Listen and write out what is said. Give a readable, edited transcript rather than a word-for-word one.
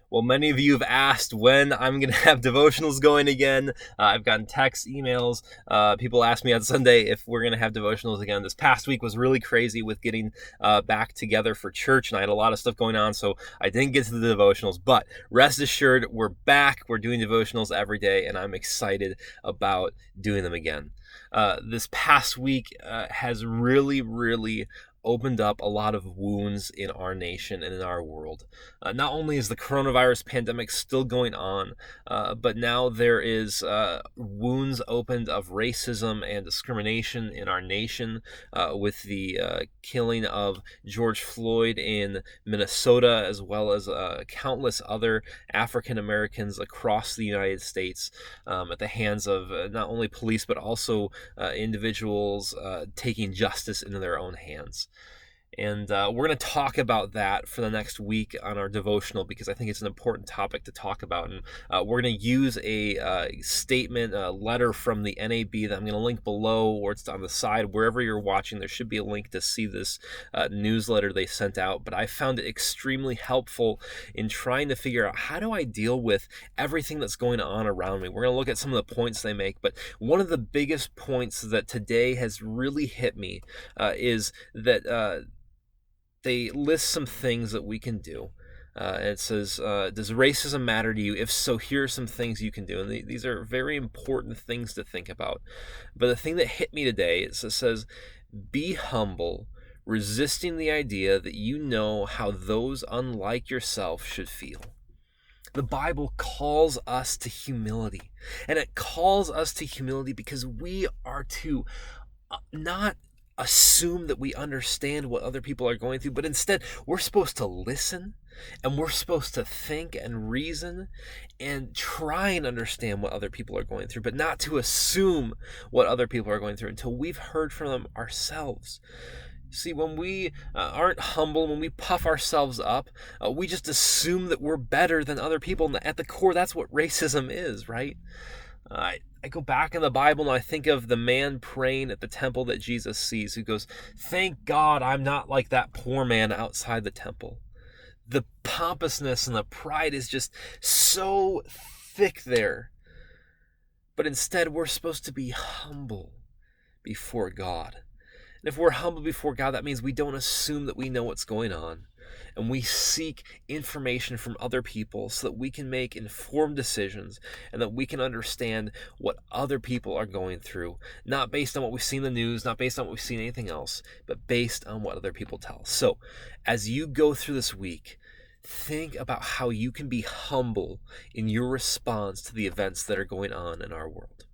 Well, many of you have asked when I'm going to have devotionals going again. I've gotten texts, emails. People ask me on Sunday if we're going to have devotionals again. This past week was really crazy with getting back together for church, and I had a lot of stuff going on, so I didn't get to the devotionals. But rest assured, we're back. We're doing devotionals every day, and I'm excited about doing them again. This past week has really opened up a lot of wounds in our nation and in our world. Not only is the coronavirus pandemic still going on, but now there is wounds opened of racism and discrimination in our nation with the killing of George Floyd in Minnesota, as well as countless other African Americans across the United States at the hands of not only police but also individuals taking justice into their own hands. And we're going to talk about that for the next week on our devotional because I think it's an important topic to talk about. And we're going to use a statement, a letter from the NAB that I'm going to link below, or it's on the side. Wherever you're watching, there should be a link to see this newsletter they sent out. But I found it extremely helpful in trying to figure out, how do I deal with everything that's going on around me? We're going to look at some of the points they make. But one of the biggest points that today has really hit me is that they list some things that we can do. And it says, does racism matter to you? If so, here are some things you can do. And these are very important things to think about. But the thing that hit me today is it says, be humble, resisting the idea that you know how those unlike yourself should feel. The Bible calls us to humility. And it calls us to humility because we are to not assume that we understand what other people are going through, but instead we're supposed to listen, and we're supposed to think and reason and try and understand what other people are going through, but not to assume what other people are going through until we've heard from them ourselves. See, when we aren't humble, when we puff ourselves up, we just assume that we're better than other people. And at the core, that's what racism is, right? I go back in the Bible and I think of the man praying at the temple that Jesus sees, who goes, "Thank God I'm not like that poor man outside the temple." The pompousness and the pride is just so thick there. But instead, we're supposed to be humble before God. And if we're humble before God, that means we don't assume that we know what's going on. And we seek information from other people so that we can make informed decisions and that we can understand what other people are going through, not based on what we see in the news, not based on what we see in anything else, but based on what other people tell us. So as you go through this week, think about how you can be humble in your response to the events that are going on in our world.